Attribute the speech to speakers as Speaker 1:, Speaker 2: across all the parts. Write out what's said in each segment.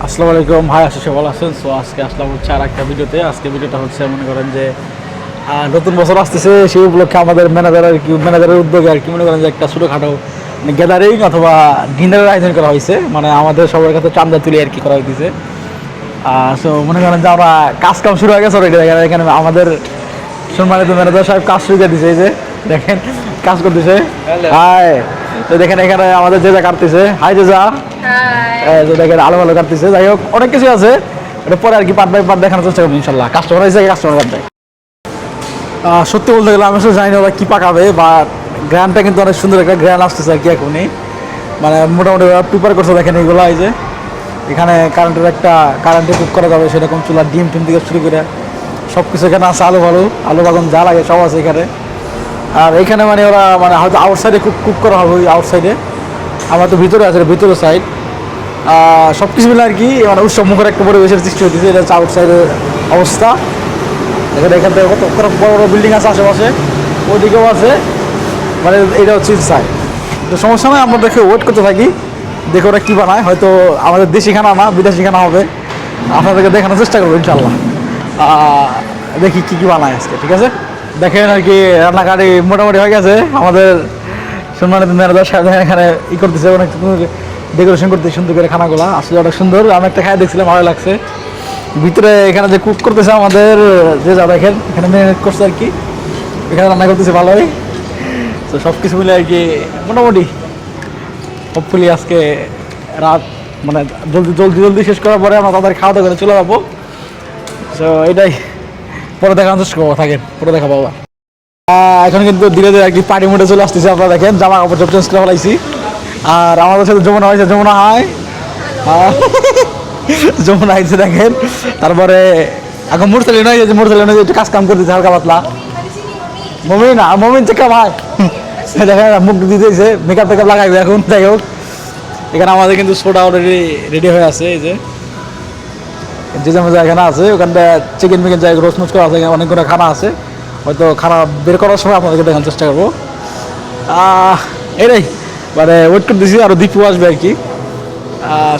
Speaker 1: আসসালামু আলাইকুম ভাই, আশিস ভালো আছেন। সো আজকে আসলাম হচ্ছে আর একটা ভিডিওতে। আজকে ভিডিওটা হচ্ছে মনে করেন যে নতুন বছর আসতেছে, সেই উপলক্ষে আমাদের ম্যানেজারের উদ্যোগে আর কি মনে করেন যে একটা ছোটোখাটো গ্যাদারিং অথবা ডিনারের আয়োজন করা হয়েছে। মানে আমাদের সবার কাছে চান্দা তুলে আর কি করা হয়েছে। সো মনে করেন যে আমরা কাজ কাম শুরু হয়ে গেছে অলরেডি। এখানে আমাদের সম্মানিত ম্যানেজার সাহেব কাজ শুরু করে দিছে। এই যে দেখেন কাজ করতেছে। হাই, তো দেখেন এখানে আমাদের যে যা কাটতেছে। হাই যে যা দেখেন আলো ভালো কাটতেছে। যাই হোক, অনেক কিছু আছে, এটা পরে আর কি পার্ট বাই পার্ট দেখানোর চেষ্টা করবো ইনশাল্লাহ। কাস্টমার এসে কাস্টমার কাটবে। সত্যি বলতে গেলে আমি আসলে জানি না ওরা কী পাকাবে, বা গ্র্যান্ডটা কিন্তু অনেক সুন্দর একটা গ্র্যান্ড আসতেছে আর কি এখনই। মানে মোটামুটি ওরা প্রিপেয়ার করছে। দেখেন এইগুলো, এই যে এখানে কারেন্টে কুক করা যাবে সেরকম চুলা, ডিম টিম থেকে শুরু করে সব কিছু এখানে আছে। আলু বাগান যা লাগে সব আছে এখানে। আর এখানে মানে ওরা মানে হয়তো আউটসাইডে কুক করা হবে, ওই আউটসাইডে। আমরা তো ভিতরে আছে, ভিতরের সাইড। সব কিছু মিলে আর কি মানে উৎসব মুখের একটা পরিবেশের সৃষ্টি হতেছে। এটা হচ্ছে আউটসাইডের অবস্থা। এখান থেকে কত বড় বড় বিল্ডিং আছে আশেপাশে, ওইদিকেও আছে। মানে এটা হচ্ছে ইনসাইড। তো সমস্যা নয়, আমরা দেখে ওয়েট করতে থাকি, দেখে ওরা কী বানায়। হয়তো আমাদের দেশি খানা না, বিদেশি খানা হবে। আপনাদেরকে দেখানোর চেষ্টা করবো ইনশাল্লাহ। দেখি কী কী বানায় আজকে, ঠিক আছে? দেখেন আর কি রান্নাকারি মোটামুটি হয়ে গেছে। আমাদের সম্মানিত ম্যানেজার সাহেব এখানে করতেছে, অনেক ডেকোরেশন করতে সুন্দর করে খানাগুলা। আসলে অনেক সুন্দর, আমি একটা খাই দেখছিলাম, ভালো লাগছে। ভিতরে এখানে যে কুক করতেছে আমাদের যে যা দেখেন এখানে ম্যারিনেট করছে আর কি, এখানে রান্না করতেছে ভালোই। তো সব কিছু মিলে আর কি মোটামুটি হোপফুলি আজকে রাত মানে জলদি শেষ করার পরে আমরা তাদের খাওয়া দাওয়া করে চলে যাবো। তো এটাই, পরে দেখানোর চেষ্টা করবো, থাকেন পরে দেখা পাবো। এখন কিন্তু ধীরে ধীরে আর কি পার্টি মোডে চলে আসতেছে। আপনারা দেখেন জামা কাপড় সব চেঞ্জ করে ফেলাইছি। আর আমাদের সাথে যমুনা হয়েছে, যমুনা হাই, যমুনা আইছে দেখেন। তারপরে এখন মুরসালি নয়, যে মুরসালি নয় একটু কাজ কাম করতেছে হালকা পাতলা। মমিন চেকা ভাই দেখেন মুখ দিতেছে, মেকআপ টেকআপ লাগাইবে এখন। যাই হোক, এখানে আমাদের কিন্তু সোডা অলরেডি রেডি হয়ে আছে। এই যে মজা এখানে আছে, ওখানটা চিকেন মিকেন জায়গা রোজ মোজ করা আছে, অনেকগুলো খানা আছে। হয়তো খানা বের করার সময় আপনাদেরকে দেখানোর চেষ্টা করবো। এটাই মানে ওয়েট করতেছি, আরও দীপু আসবে আর কি।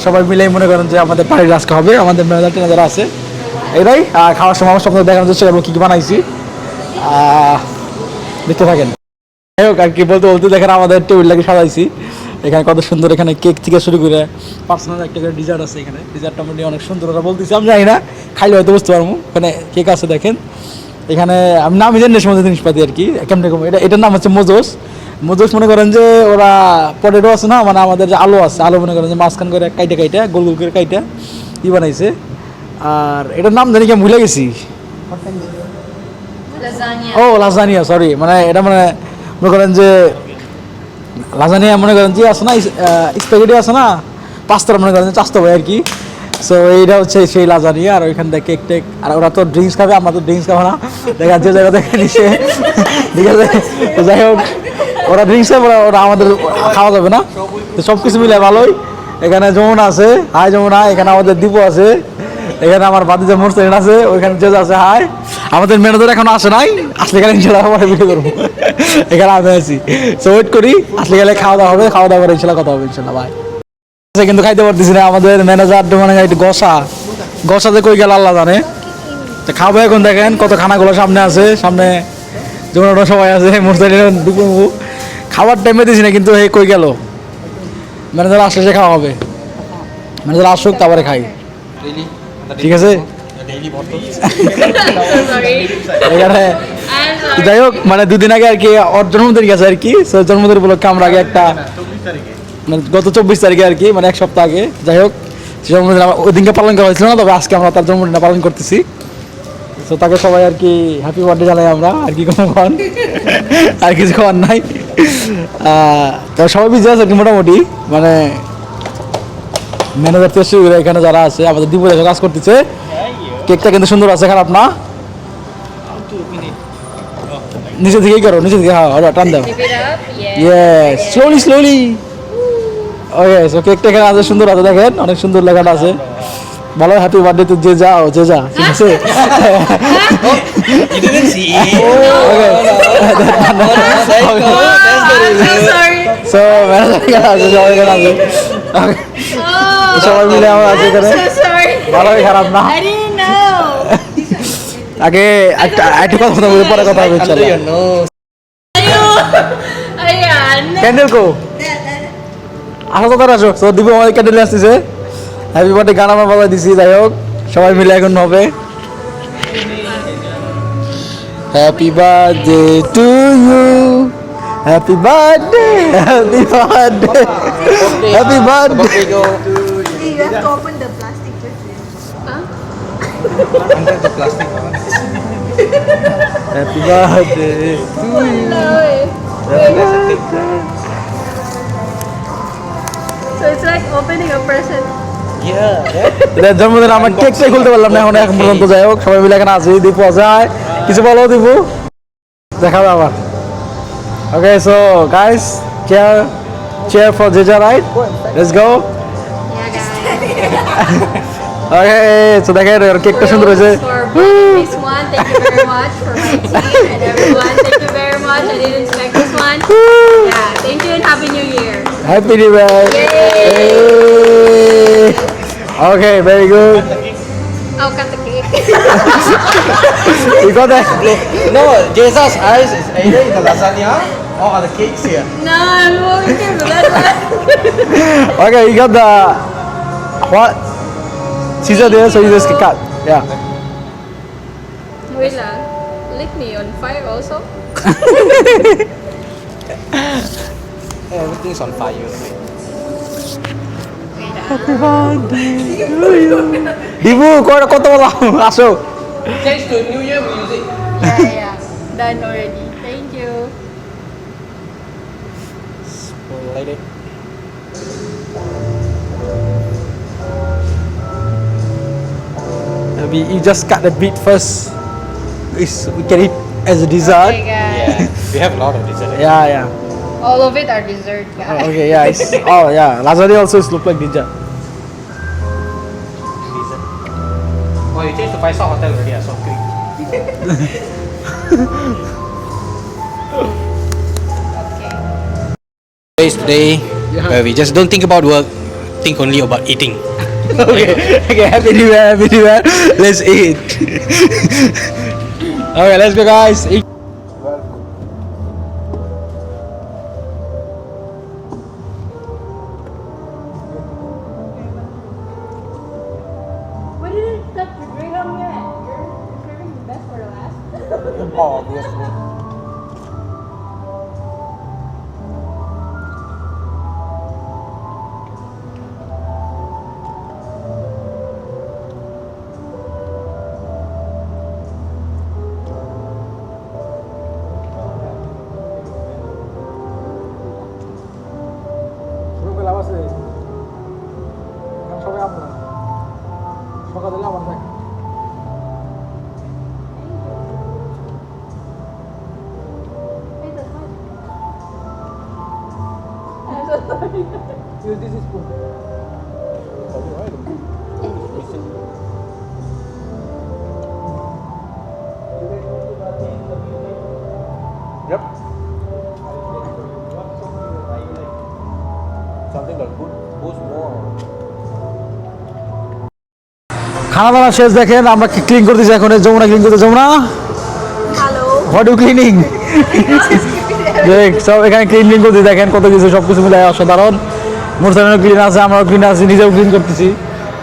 Speaker 1: সবাই মিলেই মনে করেন যে আমাদের পার্টির আজকে হবে। আমাদের ম্যানেজার যারা আছে এটাই খাওয়ার সময় আমার সব দেখানোর চেষ্টা করবো কী কী বানাইছি, দেখতে থাকেন। যাই হোক আর কি বলতে বলতে দেখেন আমাদের টেবিলটাকে সাজাইছি। এখানে কত সুন্দর, এখানে কেক থেকে শুরু করে পার্সোনাল একটা করে ডিজার্ট আছে। এখানে ডিজার্টটা মনে অনেক সুন্দর, ওরা বলতেছি আমি জানি না, খাইলে হয়তো বুঝতে পারবো। এখানে কেক আছে দেখেন। এখানে আমি নামই জানি সমস্ত জিনিসপাতি আর কি কেমন। এটার নাম হচ্ছে মোজোস। মনে করেন যে ওরা পটেটো আছে না, মানে আমাদের যে আলু আছে, আলু মনে করেন যে মাঝখান করে কাইটা গোল গোল করে কাইটা বানাইছে। আর এটার নাম জানি কি আমি ভুলে গেছি। ও লাজানিয়া, সরি। মানে এটা মানে মনে করেন যে লাজানিয়া মনে করেন যে আছে না, স্প্যাগেটি আছে না, পাস্তার মনে করেন চাস্তো ভাই আর কি। সো এইটা হচ্ছে সেই লাজানিয়া। আর ওইখান থেকে কেক টেক। আর ওরা তো ড্রিঙ্কস খাবে, আমরা তো ড্রিঙ্কস খাবো না। দেখা যে জায়গা দেখে নিচ্ছে, ঠিক আছে? তো যাই হোক, ওরা ড্রিঙ্কস খাবে, ওরা আমাদের খাওয়া যাবে না। তো সব কিছু মিলে ভালোই। এখানে যমুনা আছে, হাই যমুনা। এখানে আমাদের দীপু আছে, এখানে আমার বাদিজা মোরসেন আছে, ওইখানে যে আছে হাই। আমাদের ম্যানেজার এখন আসে নাই, আসলে গেলে ইনশাল্লাহ ভিডিও করবো। এখানে আমি আছি, সো ওয়েট করি। আসলে গেলে খাওয়া দাওয়া হবে, খাওয়া দাওয়া করে ইনশাল্লাহ কথা হবে ইনশাল্লাহ। ভাই কিন্তু খাইতে পারতেছি না, আমাদের ম্যানেজার মানে একটু গসাতে কই গেল আল্লাহ জানে। তো খাবো এখন, দেখেন কত খানাগুলো সামনে আছে। সামনে যেমন সবাই আছে, খাবার টাইমে দিছি না, কিন্তু এই কই গেল। ম্যানেজার আসলে সে খাওয়া হবে, ম্যানেজার আসুক তারপরে খাই, ঠিক আছে? যাই হোক, মানে দুদিন আগে আর কি ওর জন্মদিন গেছে আর কি। জন্মদিন উপলক্ষে আমরা আগে একটা মানে গত 24 তারিখে আর কি, মানে এক সপ্তাহ আগে। যাই হোক, জন্মদিন ওই দিনকে পালন করা হয়েছিল না, তবে আজকে আমরা তার জন্মদিনটা পালন করতেছি। তো তাকে সবাই আর কি হ্যাপি বার্থডে জানাই আমরা। আর কি কোনো খাওয়ান, আর কিছু খাওয়ার নাই। তো সবাই বিজি আছে আর কি মোটামুটি। মানে ম্যানেজার থেকে শুরু করে এখানে যারা আছে, আমাদের দীপু দেখে কাজ করতেছে। কেকটা কিন্তু সুন্দর আছে, খারাপ না। নিচে থেকেই করো, নিচে থেকে টান দাও। Yes, slowly. ওকে, সো কেকটা এখানে আছে, সুন্দর আছে দেখেন, অনেক সুন্দর লেখাটা আছে। ভালো, হ্যাপি বার্থডে টু যে যা, ঠিক আছে? সো ম্যানেজার আছে, সবাই এখানে আছে। সবাই মিলে আমরা আছি এখানে
Speaker 2: I'm so sorry.
Speaker 1: ভালোই খারাপ না
Speaker 2: I didn't know.
Speaker 1: আগে একটা কথা বলে পরে কথা হবে চলো
Speaker 2: Ayan.
Speaker 1: ক্যান্ডেল কো আসো তো আসো তো দিব আমাদের ক্যান্ডেল আসতেছে হ্যাপি বার্থডে গান আমরা বাজাই দিছি যাই হোক সবাই মিলে এখন হবে happy birthday to you happy birthday happy birthday happy birthday
Speaker 2: You have to open the plastic first.
Speaker 1: Happy birthday to you
Speaker 2: So it's like opening a present.
Speaker 1: এটা জন্মদিন আমরা কেকটাই খুলতে পারলাম না এখন পর্যন্ত যাই হোক সবাই মিলে এখানে আছি দীপু আছে আয় কিছু বলো দীপু দেখাবে আবার okay so guys cheer for Jeja right let's go
Speaker 2: Yeah, guys.
Speaker 1: Okay so দেখেন কেকটা সুন্দর হয়েছে
Speaker 2: For bringing this one, thank you very much. For my team and everyone, thank you very much. I didn't expect this one. Yeah, thank you and Happy New Year.
Speaker 1: Happy New Year okay very good
Speaker 2: Oh, cut the cake.
Speaker 1: you got that
Speaker 3: No, Jesus' eyes is either in the lasagna or on the cakes here.
Speaker 2: No, I'm moving here for that one.
Speaker 1: okay you got the what scissor there so you just cut yeah
Speaker 2: Wait lang. Lick me on fire also.
Speaker 3: Everything's on fire.
Speaker 1: Dibu কত বলা আসো
Speaker 3: Change to New Year music.
Speaker 2: Yeah. Done already. Thank you.
Speaker 3: Like it.
Speaker 1: you just cut the beet first we can eat as a dessert
Speaker 2: Okay, guys.
Speaker 3: Yeah, we have a lot of dessert.
Speaker 1: yeah
Speaker 2: All of it are dessert, guys.
Speaker 1: okay yeah it's, oh yeah lasagna also look like dessert
Speaker 3: Dessert. Oh, you changed to 5-star hotel already, so quick.
Speaker 2: Okay.
Speaker 3: Days today, where we just don't think about work, think only about eating.
Speaker 1: okay happy new year let's eat okay let's go guys eat.
Speaker 2: Why didn't cut the Graham yet? You're saving the best for the last.
Speaker 3: Obviously.
Speaker 2: Hey, that's mine. I'm so sorry.
Speaker 1: Use this spoon.
Speaker 3: Yep. Something that boost more.
Speaker 1: খানা দানা শেষ দেখেন আমরা clean করতেছি এখন Jamuna clean করতে Jamuna
Speaker 2: Hello.
Speaker 1: What you cleaning দেখ সব এখানে ক্লিন করতে দেখেন কত কিছু সব কিছু মিলে অসাধারণ মোটরসাইকেল ক্লিন আছে আমরাও ক্লিন আছি নিজেও ক্লিন করতেছি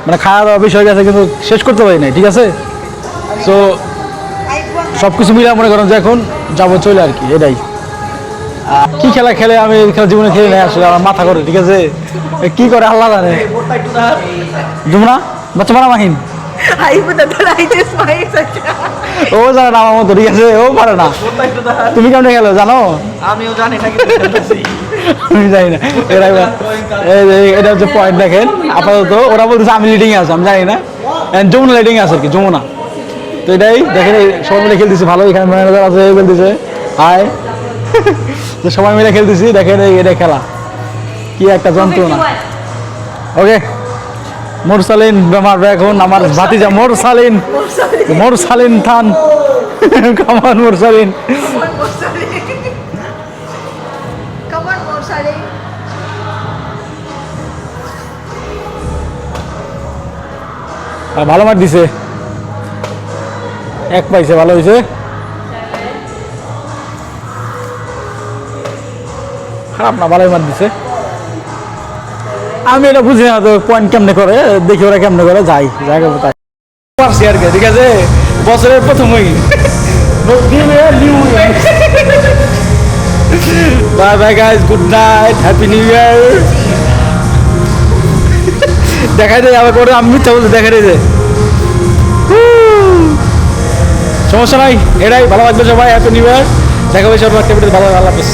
Speaker 1: মানে খাওয়া দাওয়া বিষয় গেছে কিন্তু শেষ করতে পারি নাই ঠিক আছে সো সব কিছু মিলে মনে করেন যে এখন যাবো চলে আর কি এটাই কি খেলা খেলে আমি খেলা জীবনে খেলি নাই আসলে আমার মাথা করে ঠিক আছে কি করে আল্লাহ জানে যমুনা বাচ্চা মারা Mahin
Speaker 2: Ay, puta, I just mine such
Speaker 1: ও জানে না আমার মতো ঠিক আছে ও পারে না তুমি কেমন খেলো জানো
Speaker 3: আমিও জানি না কিন্তু খেলতেছি।
Speaker 1: আমি জানি না এটা হচ্ছে পয়েন্ট দেখেন আপাতত ওরা বলতেছে আমি লিডিং আছে আমি জানি না যমুনা লিডিং আছে আর কি যমুনা তো এটাই দেখেন সবাই মিলে খেলতেছি ভালো এখানে ম্যানেজার আছে খেলতেছে হাই তো সবাই মিলে খেলতেছি দেখেন এটা খেলা কি একটা যন্ত্রণা ওকে মোরসালিন মারবে এখন আমার ভাতিজা মোরসালিন থান কামান মোরসালিন
Speaker 2: Come on, Morsali.
Speaker 1: ভালো মার দিছে, এক পাইছে, ভালো হয়েছে। খারাপ না, ভালোই মার দিছে। আমি এটা বুঝি না তো পয়েন্ট কেমনে করে, দেখি ওরা কেমনে করে, যাই যাই করবো তাই পারছি আর কি। ঠিক আছে, বছরের প্রথমই bye bye guys, good night, happy new year. দেখাই দেয় আবার করে, আমি মিথ্যা বলতে দেখাই দেয়, সমস্যা নাই, এটাই ভালো লাগবে সবাই, হ্যাপি নিউ ইয়ার। দেখা হবে সবার, ভালো, আল্লাহ হাফেজ।